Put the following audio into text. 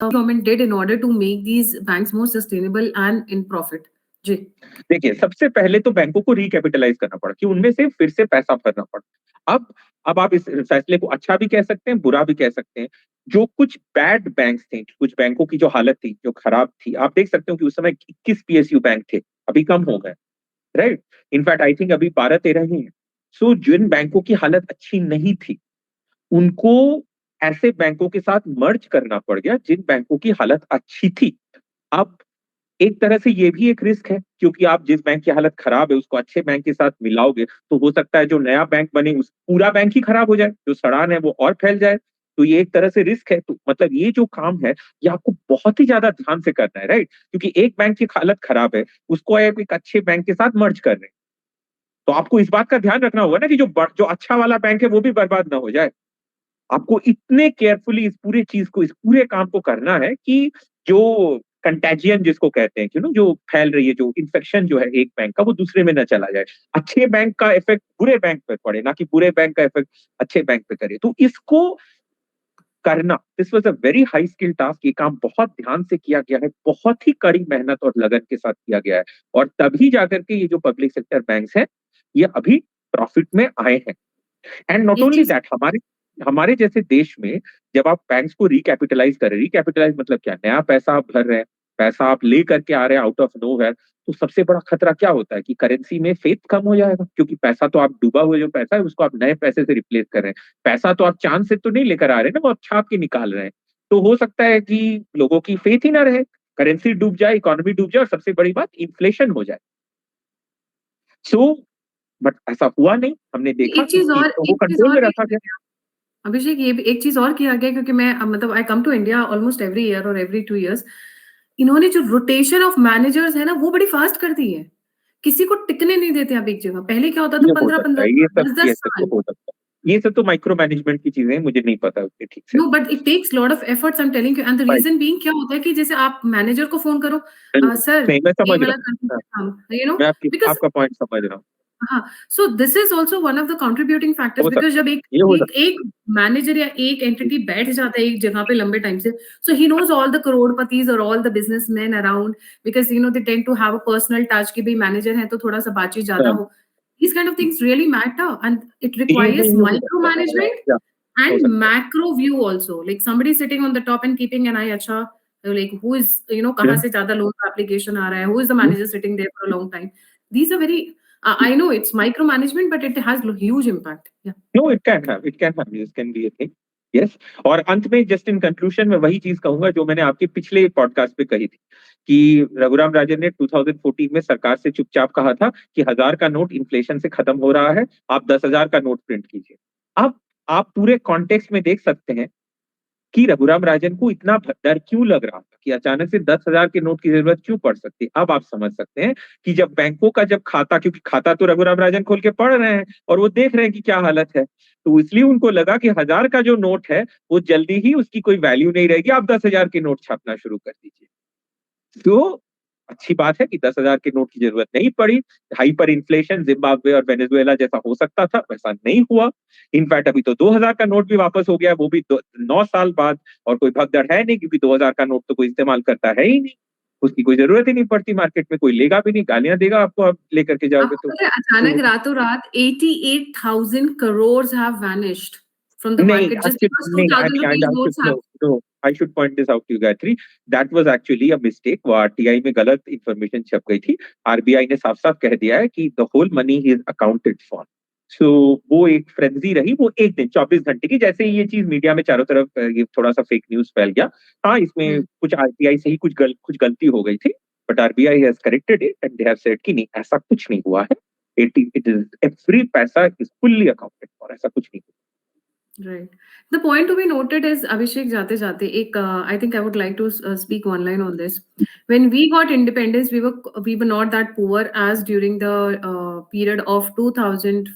government did in order to make these banks more sustainable and in profit? जी देखिए, सबसे पहले तो बैंकों को रिकैपिटलाइज करना पड़ा कि उनमें से फिर से पैसा भरना पड़ा। अब आप इस फैसले को अच्छा भी कह सकते हैं, बुरा भी कह सकते हैं। जो कुछ बैड बैंक्स थे, कुछ बैंकों की जो हालत थी, जो खराब थी, आप देख सकते हो कि उस समय 21 पीएसयू बैंक थे, अभी कम हो गए, राइट? इनफैक्ट आई थिंक अभी 12-13 ही है। सो जिन बैंकों की हालत अच्छी नहीं थी, उनको ऐसे बैंकों के साथ मर्ज करना पड़ गया जिन बैंकों की हालत अच्छी थी। अब एक तरह से ये भी एक रिस्क है, क्योंकि आप जिस बैंक की हालत खराब है उसको अच्छे बैंक के साथ मिलाओगे तो हो सकता है जो नया बैंक बने उस पूरा बैंक ही खराब हो जाए, जो सड़ान है वो और फैल जाए। तो ये एक तरह से रिस्क है। तो मतलब ये जो काम है ये आपको बहुत ही ज्यादा ध्यान से करना है, राइट? क्योंकि एक बैंक की हालत खराब है, उसको आप एक अच्छे बैंक के साथ मर्ज कर रहे हैं, तो आपको इस बात का ध्यान रखना होगा ना कि जो अच्छा वाला बैंक है वो भी बर्बाद ना हो जाए। आपको इतने केयरफुली इस पूरे चीज को, इस पूरे काम को करना है कि जो कंटेजियन जिसको कहते हैं, जो फैल रही है, जो इन्फेक्शन जो है एक बैंक का, वो दूसरे में न चला जाए। अच्छे बैंक का इफेक्ट बुरे बैंक पे पड़े, ना कि बुरे बैंक का इफेक्ट अच्छे बैंक पे करे। तो इसको करना, this was a very high skill task. ये काम बहुत ध्यान से किया गया है, बहुत ही कड़ी मेहनत और लगन के साथ किया गया है, और तभी जाकर के ये जो पब्लिक सेक्टर बैंक्स हैं ये अभी प्रॉफिट में आए हैं। एंड नॉट एक ओनली चीज दैट, हमारे हमारे जैसे देश में जब आप बैंक्स को रिकैपिटलाइज कर रहे हैं, रिकैपिटलाइज मतलब क्या, नया पैसा आप भर रहे हैं, पैसा आप ले करके आ रहे हैं आउट ऑफ नोवेयर, तो सबसे बड़ा खतरा क्या होता है कि करेंसी में फेथ कम हो जाएगा, क्योंकि पैसा तो आप डूबा हुआ जो पैसा है उसको आप नए पैसे से रिप्लेस कर रहे हैं। पैसा तो आप चांद से तो नहीं लेकर आ रहे हैं ना, वो आप छाप के निकाल रहे हैं। तो हो सकता है कि लोगों की फेथ ही ना रहे, करेंसी डूब जाए, इकोनॉमी डूब जाए, और सबसे बड़ी बात इन्फ्लेशन हो जाए। सो बट ऐसा हुआ नहीं, हमने देखा कि वो एक चीज कंट्रोल और में भी रखा किया गया। गया अभिषेक, ये भी एक चीज और किया गया, क्योंकि मैं मतलब I come to India almost every year और एवरी 2 years। इन्होंने जो रोटेशन ऑफ मैनेजर्स है ना वो बड़ी फास्ट कर दी है। किसी को टिकने नहीं देते आप एक जगह। पहले क्या होता था, ये हो 15-15 सकता है, ये साल, सब 10-10 ये सब तो साल। हो सकता है। ये सब तो माइक्रो मैनेजमेंट की चीजें हैं, मुझे नहीं पता उसके ठीक से। No, but it takes lot of efforts, I am telling you. And the right, reason being क्या होता है कि जैसे आप मैनेजर को फोन करो, सर नहीं मैं ये समझ वाला रहा कर हूँ। हाँ, दीजिए काम, यू नो, मैं बिकॉज आपका पॉइंट समझ रहा हूँ। हाँ। So this is also one of the contributing factors, हो बिकॉज सकता जब है, एक ये हो एक सकता एक मैनेजर या एक एंटिटी बैठ जाता है एक जगह पे लंबे टाइम से, so he knows all the crorepatis और all the businessmen around, because you know they tend to have a personal touch कि भाई मैनेजर है तो थोड़ा सा बातचीत ज्यादा है। हो। These kind of things really matter, and it ये requires नहीं हो सकता है, micromanagement या हो and सकता macro view also, like somebody sitting on the top and keeping an eye, acha, like who is, you know, है। kahan se zyada loan ka application aa raha hai, who is the manager sitting there for a long time. These are very I know it's micromanagement, but it has huge impact. Yeah. No, it can have, this can be a thing. Yes. और अंत में just in conclusion मैं वही चीज कहूंगा जो मैंने आपके पिछले पॉडकास्ट पे कही थी, कि रघुराम राजन ने 2014 में सरकार से चुपचाप कहा था कि 1000 का नोट इन्फ्लेशन से खत्म हो रहा है, आप 10,000 का नोट प्रिंट कीजिए। अब आप पूरे कॉन्टेक्स्ट में देख सकते हैं कि रघुराम राजन को इतना डर क्यों लग रहा था, कि अचानक से 10,000 के नोट की जरूरत क्यों पड़ सकती है। अब आप समझ सकते हैं कि जब बैंकों का जब खाता, क्योंकि खाता तो रघुराम राजन खोल के पढ़ रहे हैं और वो देख रहे हैं कि क्या हालत है, तो इसलिए उनको लगा कि 1000 का जो नोट है वो जल्दी ही उसकी कोई वैल्यू नहीं रहेगी, आप 10,000 के नोट छापना शुरू कर दीजिए। तो अच्छी बात है कि 10,000 के नोट की जरूरत नहीं पड़ी। हाइपर इन्फ्लेशन जिम्बाब्वे और वेनेजुएला जैसा हो सकता था, वैसा नहीं हुआ। इनफैक्ट अभी तो 2000 का नोट भी वापस हो गया, वो भी 9 साल बाद। और कोई भगदड़ है नहीं, क्योंकि 2000 का नोट तो कोई इस्तेमाल करता है ही नहीं, उसकी कोई जरूरत ही नहीं पड़ती, मार्केट में कोई लेगा भी नहीं, गालियां देगा आपको, आप लेकर के जाओगे आपको पता है अचानक रातों रात 88,000 crores have vanished from the नहीं, market just actually, because नहीं, 2,000 rupees I should notes no, have. no, I should point this out to you, Gayatri. That was actually a mistake. वो आरटीआई में गलत इंफॉर्मेशन छप गई थी। RBI ने साफ साफ कह दिया है कि the whole money is accounted for. So वो एक फ्रेंजी रही, वो एक दिन 24 घंटे की, जैसे ही ये चीज मीडिया में चारों तरफ ये थोड़ा सा फेक न्यूज फैल गया। हाँ, इसमें कुछ आरबीआई से ही कुछ गलती हो गई थी, but RBI has corrected it and they have said कि नहीं, ऐसा कुछ नहीं हुआ है। इट इज एवरी पैसा इज फुल्ली अकाउंटेड फॉर, ऐसा कुछ नहीं हुआ। Right. The point to be noted is, Abhishek, jate jate, I think I would like to speak one line on this. When we got independence, we were not that poor as during the period of 2000